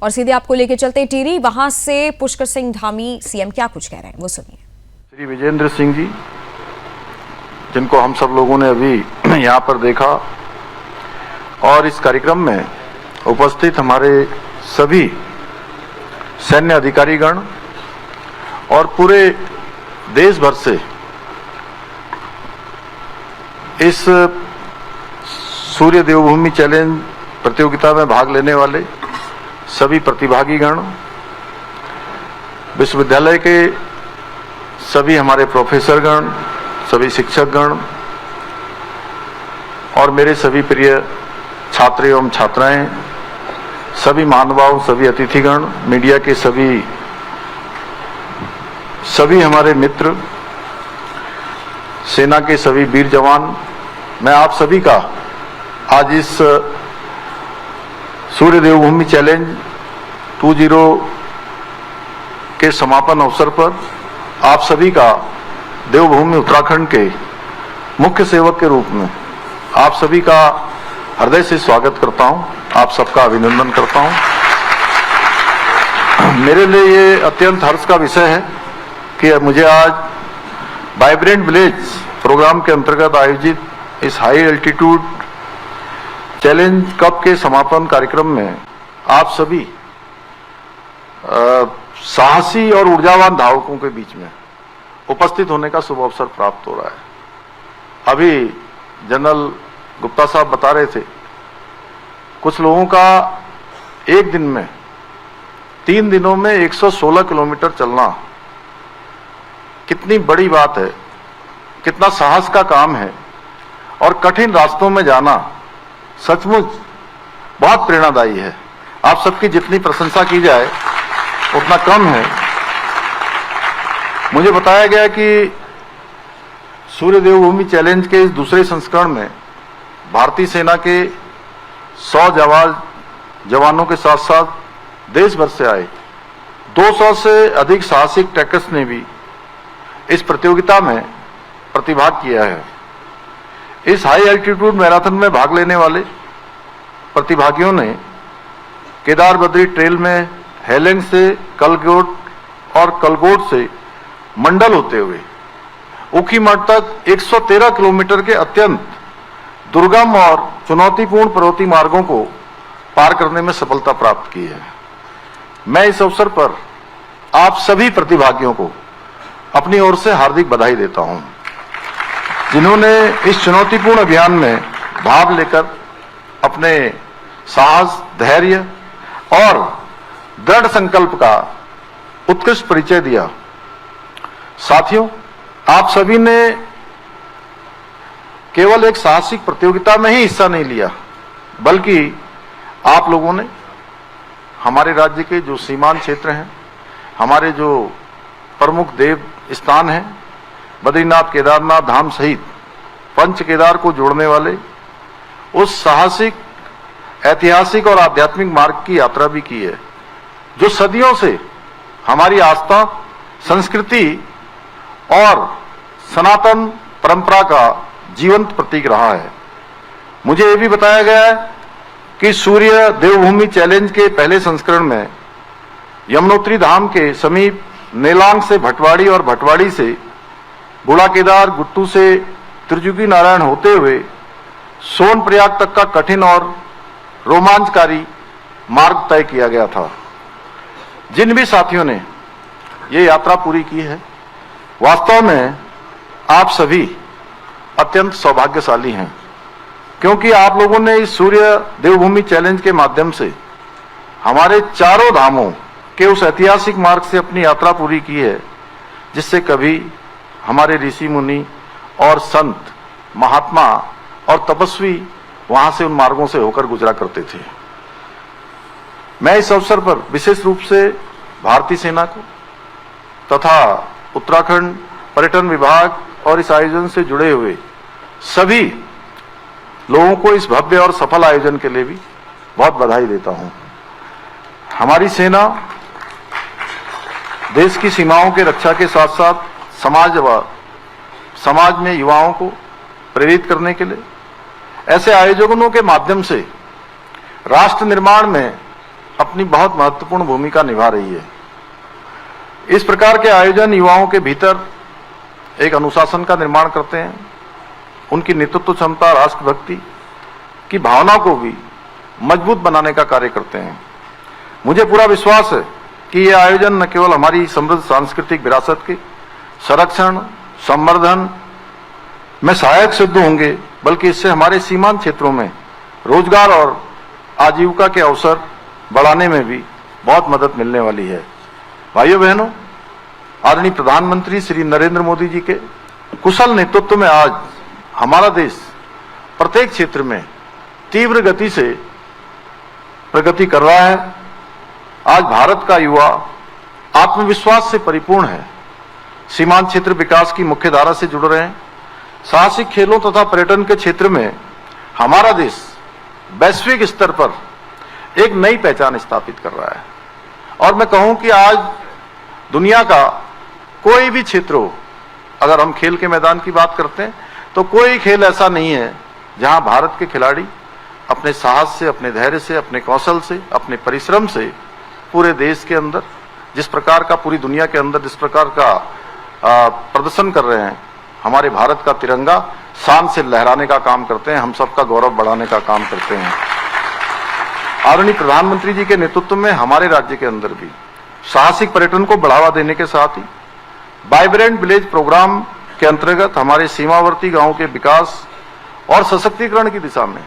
और सीधे आपको लेके चलते हैं टिहरी। वहां से पुष्कर सिंह धामी सीएम क्या कुछ कह रहे हैं वो सुनिए। श्री विजेंद्र सिंह जी, जिनको हम सब लोगों ने अभी यहाँ पर देखा, और इस कार्यक्रम में उपस्थित हमारे सभी सैन्य अधिकारीगण और पूरे देश भर से इस सूर्य देवभूमि चैलेंज प्रतियोगिता में भाग लेने वाले सभी प्रतिभागीगण, विश्वविद्यालय के सभी हमारे प्रोफेसरगण, सभी शिक्षकगण और मेरे सभी प्रिय छात्र एवं छात्राएं, सभी महानुभाव, सभी अतिथिगण, मीडिया के सभी हमारे मित्र, सेना के सभी वीर जवान, मैं आप सभी का आज इस सूर्य देवभूमि चैलेंज 20 के समापन अवसर पर आप सभी का देवभूमि उत्तराखंड के मुख्य सेवक के रूप में आप सभी का हृदय से स्वागत करता हूं, आप सबका अभिनंदन करता हूं। मेरे लिए ये अत्यंत हर्ष का विषय है कि मुझे आज वाइब्रेंट विलेज प्रोग्राम के अंतर्गत आयोजित इस हाई एल्टीट्यूड चैलेंज कप के समापन कार्यक्रम में आप सभी साहसी और ऊर्जावान धावकों के बीच में उपस्थित होने का शुभ अवसर प्राप्त हो रहा है। अभी जनरल गुप्ता साहब बता रहे थे, कुछ लोगों का एक दिन में 3 दिनों में 116 किलोमीटर चलना कितनी बड़ी बात है, कितना साहस का काम है, और कठिन रास्तों में जाना सचमुच बहुत प्रेरणादायी है। आप सबकी जितनी प्रशंसा की जाए उतना कम है। मुझे बताया गया कि सूर्य देवभूमि चैलेंज के इस दूसरे संस्करण में भारतीय सेना के 100 जवानों के साथ साथ देश भर से आए 200 से अधिक साहसिक ट्रैकर्स ने भी इस प्रतियोगिता में प्रतिभाग किया है। इस हाई एल्टीट्यूड मैराथन में भाग लेने वाले प्रतिभागियों ने केदार बद्री ट्रेल में हेलेंग से कलगोट और कलगोट से मंडल होते हुए ऊखीमठ तक 113 किलोमीटर के अत्यंत दुर्गम और चुनौतीपूर्ण पर्वतीय मार्गों को पार करने में सफलता प्राप्त की है। मैं इस अवसर पर आप सभी प्रतिभागियों को अपनी ओर से हार्दिक बधाई देता हूं, जिन्होंने इस चुनौतीपूर्ण अभियान में भाग लेकर अपने साहस, धैर्य और दृढ़ संकल्प का उत्कृष्ट परिचय दिया। साथियों, आप सभी ने केवल एक साहसिक प्रतियोगिता में ही हिस्सा नहीं लिया, बल्कि आप लोगों ने हमारे राज्य के जो सीमांत क्षेत्र हैं, हमारे जो प्रमुख देव स्थान हैं, बद्रीनाथ, केदारनाथ धाम सहित पंच केदार को जोड़ने वाले उस साहसिक, ऐतिहासिक और आध्यात्मिक मार्ग की यात्रा भी की है, जो सदियों से हमारी आस्था, संस्कृति और सनातन परंपरा का जीवंत प्रतीक रहा है। मुझे ये भी बताया गया है कि सूर्य देवभूमि चैलेंज के पहले संस्करण में यमुनोत्री धाम के समीप नेलांग से भटवाड़ी और भटवाड़ी से बूढ़ा केदार, गुट्टू से त्रिजुगी नारायण होते हुए सोनप्रयाग तक का कठिन और रोमांचकारी मार्ग तय किया गया था। जिन भी साथियों ने ये यात्रा पूरी की है, वास्तव में आप सभी अत्यंत सौभाग्यशाली हैं, क्योंकि आप लोगों ने इस सूर्य देवभूमि चैलेंज के माध्यम से हमारे चारों धामों के उस ऐतिहासिक मार्ग से अपनी यात्रा पूरी की है, जिससे कभी हमारे ऋषि मुनि और संत, महात्मा और तपस्वी वहां से उन मार्गों से होकर गुजरा करते थे। मैं इस अवसर पर विशेष रूप से भारतीय सेना को तथा उत्तराखंड पर्यटन विभाग और इस आयोजन से जुड़े हुए सभी लोगों को इस भव्य और सफल आयोजन के लिए भी बहुत बधाई देता हूं। हमारी सेना देश की सीमाओं के रक्षा के साथ साथ समाज में युवाओं को प्रेरित करने के लिए ऐसे आयोजनों के माध्यम से राष्ट्र निर्माण में अपनी बहुत महत्वपूर्ण भूमिका निभा रही है। इस प्रकार के आयोजन युवाओं के भीतर एक अनुशासन का निर्माण करते हैं, उनकी नेतृत्व क्षमता, राष्ट्रभक्ति की भावना को भी मजबूत बनाने का कार्य करते हैं। मुझे पूरा विश्वास है कि ये आयोजन न केवल हमारी समृद्ध सांस्कृतिक विरासत के संरक्षण, संवर्धन में सहायक सिद्ध होंगे, बल्कि इससे हमारे सीमांत क्षेत्रों में रोजगार और आजीविका के अवसर बढ़ाने में भी बहुत मदद मिलने वाली है। भाइयों बहनों, आदरणीय प्रधानमंत्री श्री नरेंद्र मोदी जी के कुशल नेतृत्व में आज हमारा देश प्रत्येक क्षेत्र में तीव्र गति से प्रगति कर रहा है। आज भारत का युवा आत्मविश्वास से परिपूर्ण है, सीमांत क्षेत्र विकास की मुख्य धारा से जुड़ रहे हैं। साहसिक खेलों तथा पर्यटन के क्षेत्र में हमारा देश वैश्विक स्तर पर एक नई पहचान स्थापित कर रहा है। और मैं कहूं कि आज दुनिया का कोई भी क्षेत्र हो, अगर हम खेल के मैदान की बात करते हैं तो कोई खेल ऐसा नहीं है जहां भारत के खिलाड़ी अपने साहस से, अपने धैर्य से, अपने कौशल से, अपने परिश्रम से पूरे देश के अंदर जिस प्रकार का, पूरी दुनिया के अंदर जिस प्रकार का प्रदर्शन कर रहे हैं, हमारे भारत का तिरंगा शान से लहराने का काम करते हैं, हम सबका गौरव बढ़ाने का काम करते हैं। आदरणीय प्रधानमंत्री जी के नेतृत्व में हमारे राज्य के अंदर भी साहसिक पर्यटन को बढ़ावा देने के साथ ही वाइब्रेंट विलेज प्रोग्राम के अंतर्गत हमारे सीमावर्ती गांवों के विकास और सशक्तिकरण की दिशा में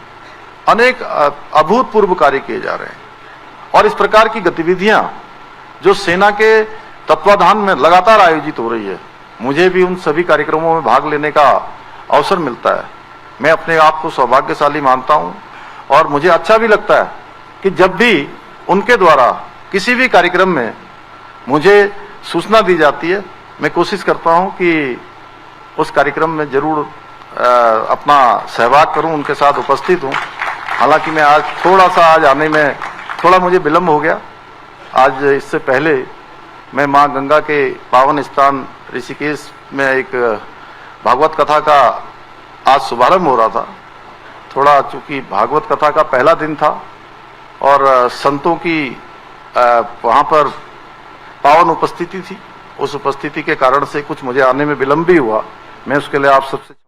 अनेक अभूतपूर्व कार्य किए जा रहे हैं। और इस प्रकार की गतिविधियां जो सेना के तत्वाधान में लगातार आयोजित हो रही है, मुझे भी उन सभी कार्यक्रमों में भाग लेने का अवसर मिलता है। मैं अपने आप को सौभाग्यशाली मानता हूं और मुझे अच्छा भी लगता है कि जब भी उनके द्वारा किसी भी कार्यक्रम में मुझे सूचना दी जाती है, मैं कोशिश करता हूं कि उस कार्यक्रम में जरूर अपना सहभाग करूं, उनके साथ उपस्थित हूं। हालांकि मैं आज थोड़ा सा आने में थोड़ा मुझे विलंब हो गया। आज इससे पहले मैं मां गंगा के पावन स्थान ऋषिकेश में एक भागवत कथा का आज शुभारंभ हो रहा था। थोड़ा चूंकि भागवत कथा का पहला दिन था और संतों की वहां पर पावन उपस्थिति थी, उस उपस्थिति के कारण से कुछ मुझे आने में विलंब भी हुआ। मैं उसके लिए आप सबसे